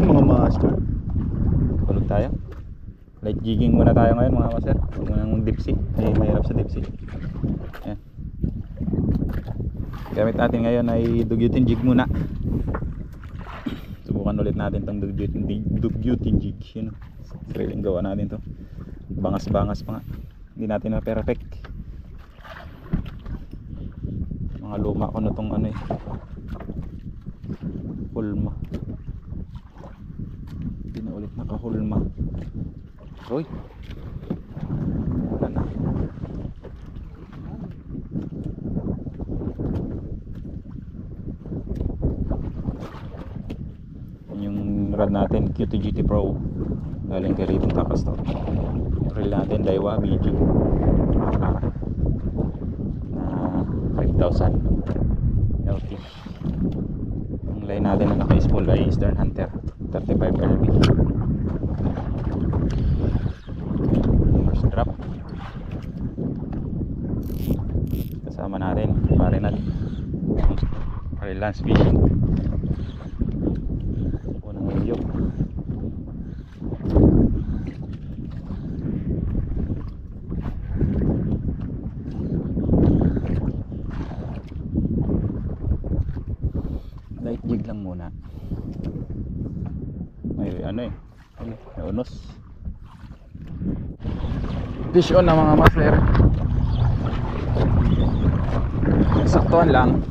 mga master. Tulog tayo. Light jigging muna tayo ngayon mga master. Huwag mo nang deep sea. Mahirap sa deep sea. Ayan. Gamit natin ngayon ay dugyutin jig muna. Subukan ulit natin tong dugyutin jig. Yun, sariling gawa natin to. Bangas-bangas pa nga. Hindi natin na perfect. Mga luma ko na tong ano eh, hulma. Hindi na ulit nakahulma. Uy, wala na. Yung rod natin QTGT Pro galing kay Rating Takastor. Reel natin Daiwa BG na 5,000 LT. Ang line natin na naka-spool ay Eastern Hunter 35 LB. First drop. Kasama natin Marinad freelance fishing. Unang video. Light jig lang muna. May ano eh, may unos. Fish on na mga master. Saktuan lang.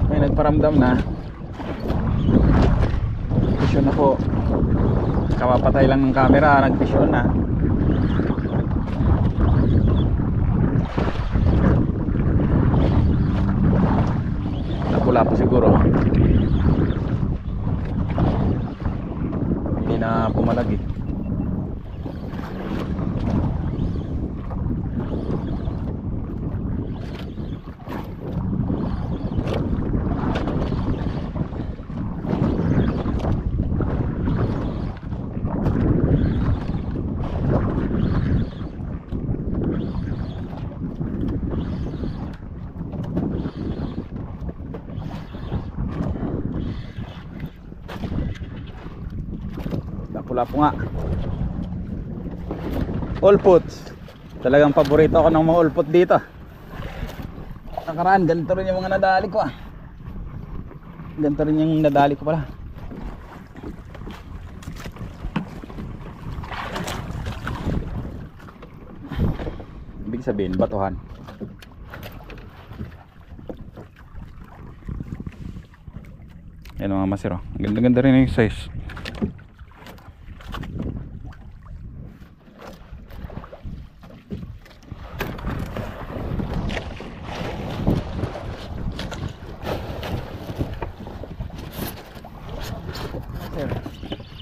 May nagparamdam na. Fish on ako. Kapapatay lang ng camera, nag-fish on na. Napula po siguro. Hindi na pumalag eh. Pula po nga. All puts. Talagang paborito ako ng mga all put dito. Nakaraan, ganito rin yung mga nadali ko ah. Ganito rin yung nadali ko pala. Ibig sabihin, batuhan. Yan mga masiro. Ganda-ganda rin yung size.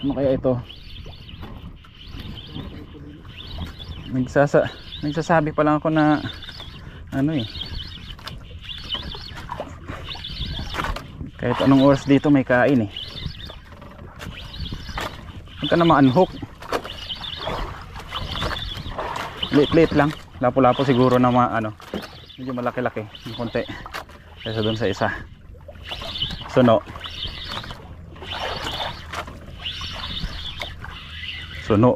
Ano kaya ito? Nagsasabi pa lang ako na ano eh, kahit anong oras dito may kain eh. Huwag ka na ma-unhook. Late lang. Lapo-lapo siguro na ano, medyo malaki-laki ng konti kaysa dun sa isa. Suno. Suno.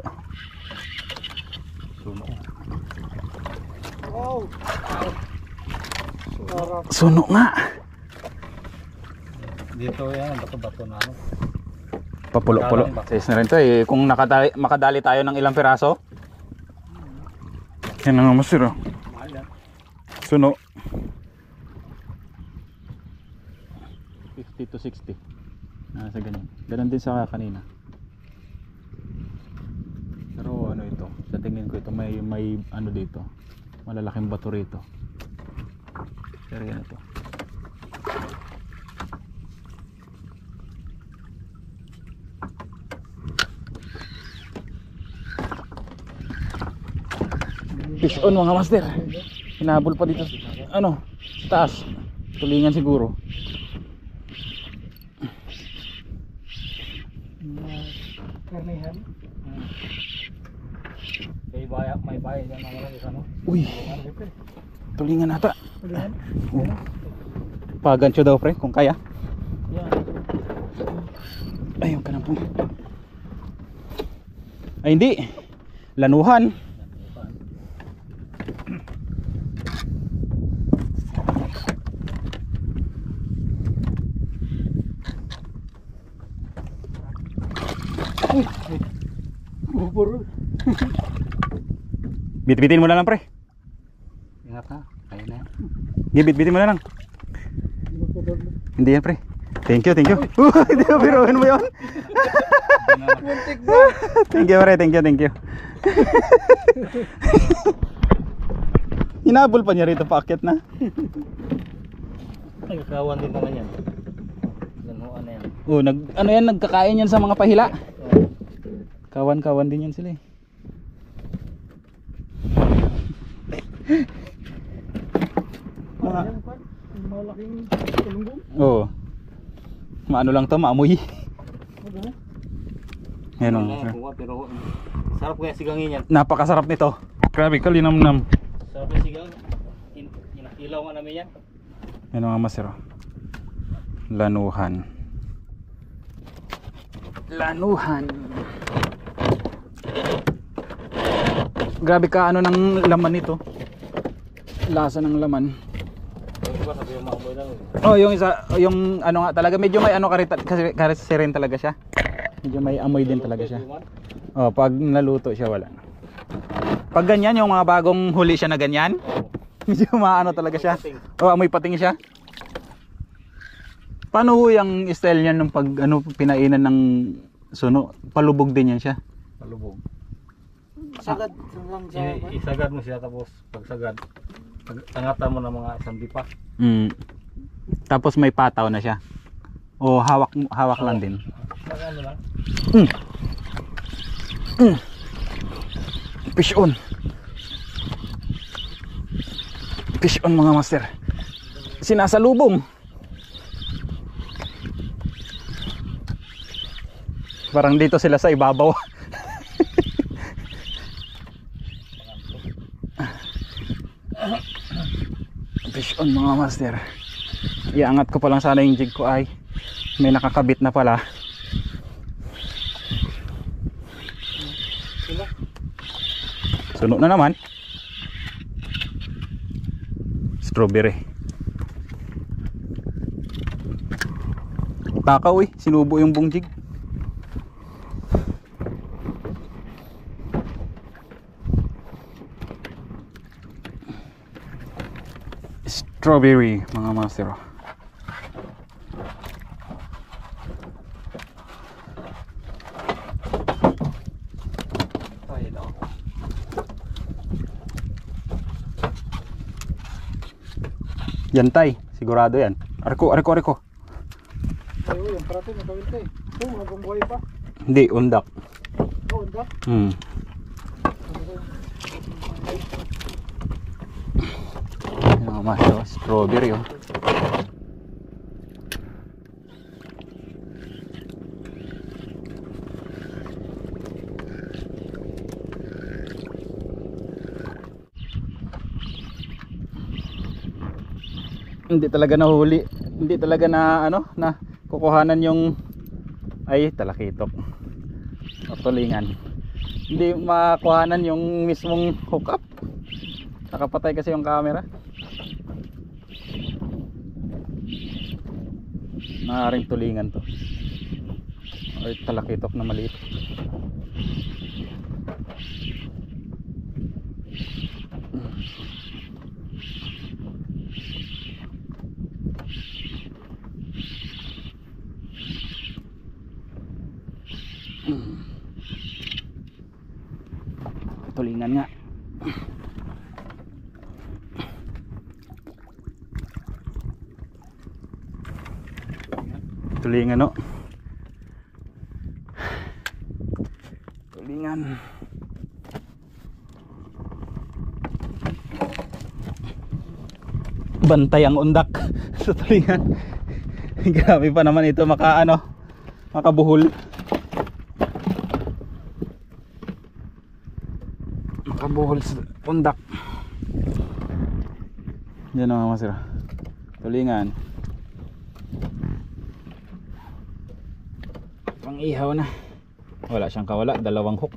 Suno nga. Dito yan, bato-bato na ano. Papulo-pulo. Size na rin to eh. Kung makadali tayo ng ilang piraso. Yan ang masiro. Suno. 50 to 60. Nasa ganyan. Ganon din sa kanina. Pero ano ito, sa tingin ko ito may ano dito, malalaking bato rito. Pero yan ito. Fish on mga master. Hinabol pa dito ano, taas. Tulingan siguro. Karnihan. May bayan yan mga malaki ano. Uy. Tulingan ata. Pagancho daw pre kung kaya. Yan. Ayun ka na po. Ay hindi. Lanuhan. Bubur. Bit-bitin mo na lang, pre. Ingat ha. Kaya na yan. Bit-bitin mo na lang. Hindi yan, pre. Thank you, thank you. Hindi mo biruin mo yun. Muntik ba? Thank you, pre. Thank you, thank you. Hinabol pa niya rito, paakyat na. Ay, kakawan din naman yan. Lanuan na yan. Oh, ano yan, nagkakain yan sa mga pahila. Kawan-kawan din yan sila eh. Malaking tulunggong. Oo. Maano lang to, maamoy. Yan o. Pero sarap kaya sigangin yan. Napakasarap nito. Grabe, kalinamnam. Sarap yung sigang. Inakilaw nga namin yan. Yan o mga masero. Lanuhan. Lanuhan. Grabe ka ano ng laman nito. Lasa ng laman. Diba sabi yung maamoy lang. Oh, yung isa, yung ano nga talaga, medyo may ano kasi rin talaga siya. Medyo may amoy din talaga siya. Oh, pag naluto siya wala na. Pag ganyan, yung mga bagong huli siya na ganyan, medyo maano talaga siya. Oh, amoy pating siya. Paano ho yung style niyan nung pag ano pinainan ng suno? Palubog din yan siya. Palubog. Sagad. Isagad mo siya tapos pag sagad, angatan mo ng mga isang dipa. Tapos may pataw na siya. O hawak lang din. Ano lang? Fish on. Fish on mga master. Sinasalubong. Parang dito sila sa ibabaw. Fish on mga master. Iangat ko pa lang sana yung jig ko ay may nakakabit na pala. Sunod na naman. Strawberry. Takaw eh, sinubo yung buong jig. Strawberry mga master. Yan tay, sigurado yan. Arko. Ayo, yung parato nakawin tayo. Oo, hanggang buhay pa. Hindi, undak. Oo, undak. Mga master, strawberry oh. Hindi talaga nahuli, hindi talaga na ano na kukuhanan yung ay talakitok o tulingan, hindi makuhanan yung mismong hookup. Nakapatay kasi yung camera. Maaaring tulingan to o talakitok na maliit. Tulingan nga. Tulingan no. Tulingan. Bantay ang undak sa tulingan. Grabe pa naman ito makabuhol. Makabuhol sa undak. Yan mga masira. Tulingan. Pang ihaw na. Wala siyang kawala, dalawang hook.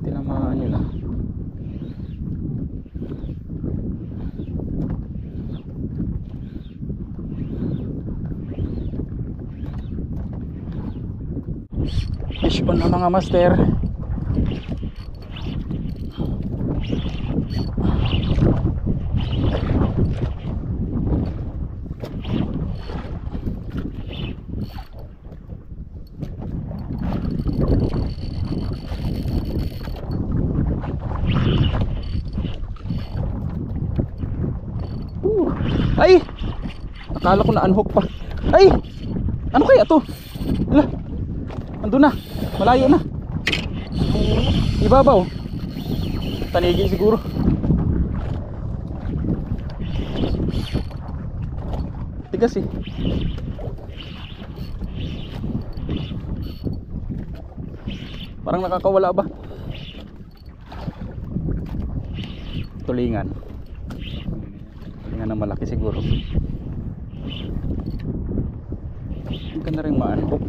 Tinamaan nyo lang. Fish on na mga master. Ay! Akala ko na unhook pa. Ay! Ano kaya to? Ala, andun na. Malayo na. Ibabaw. Tanigi siguro. Tigas eh. Parang nakakawala ba? Tulingan. Tulingan na malaki siguro. Ang ganda rin maanhok.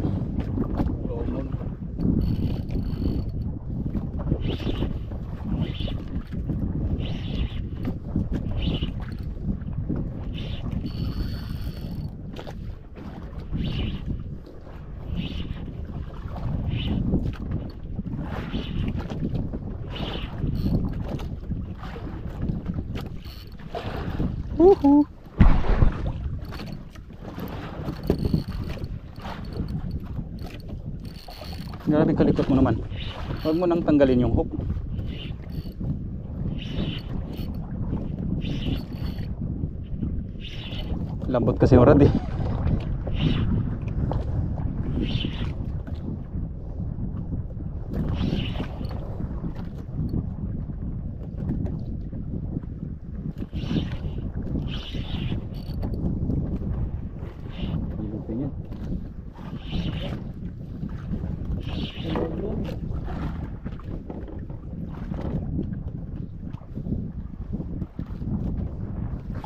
Woohoo! Grabe kalikot mo naman. Huwag mo nang tanggalin yung hook. Lambot kasi yung rod eh.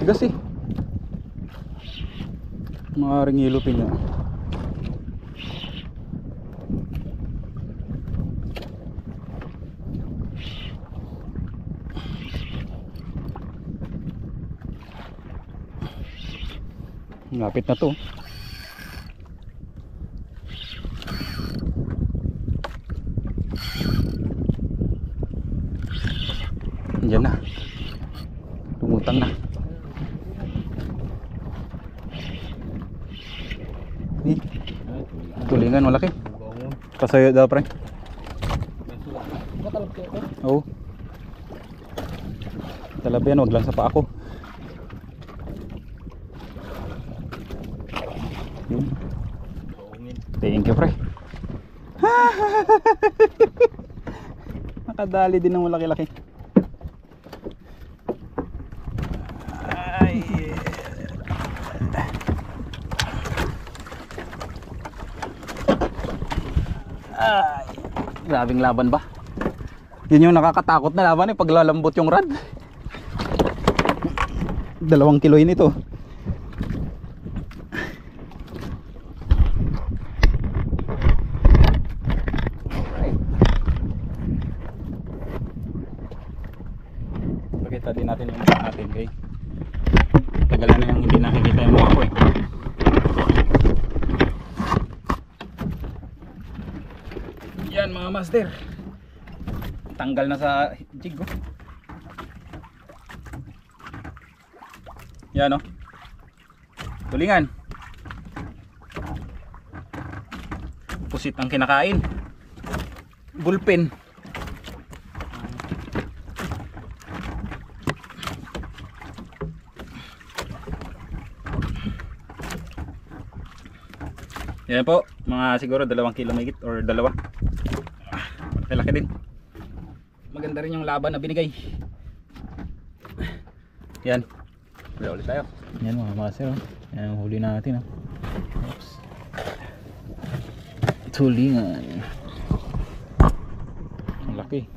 Tigas eh. Maaaring ilupin na. Lapit na to. Diyan na. Lumutang na. Tulingan malaki. Pasayo daw pre. Oo. Talab yan, wag lang sa paa ko. Yun. Thank you pre. Nakadali din ng malaki-laki. Ay, grabing laban ba? Yun yung nakakatakot na laban eh, paglalambot yung rod. 2 kilo yun ito. Pakita din natin yung mukha natin, okay? Tagalan na yung hindi nakikita yung mukha ko eh. Yan mga master. Tanggal na sa jig oh. Yan oh. Tulingan. Pusit ang kinakain. Bullpen. Yan po, mga siguro 2 kilo mahigit or 2. Malaki din. Maganda rin yung laban na binigay. Yan. Huli ulit tayo. Yan mga master oh. Yan ang huli natin oh. Oops. Tulingan. Ang laki.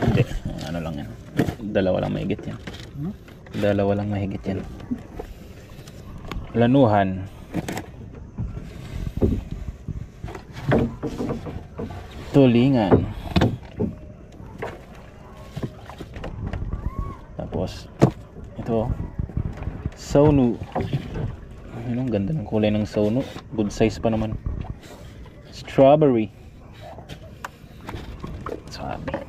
Hindi, ano lang yan. 2 lang mahigit yan. 2 lang mahigit yan. Lanuhan. Tulingan. Tapos ito Sonu. Ayun, ang ganda ng kulay ng Sonu. Good size pa naman. Strawberry. Sabi.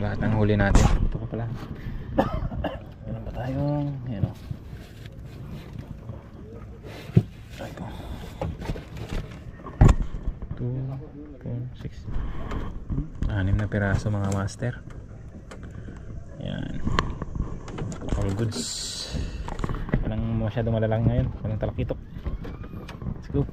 Lahat ng huli natin. Ito pa pala. Meron ba tayong yan o. Try ko. 2, 4, 6 6 na piraso mga master. Yan. All goods. Walang masyado malalang ngayon. Walang talakitok. Let's go.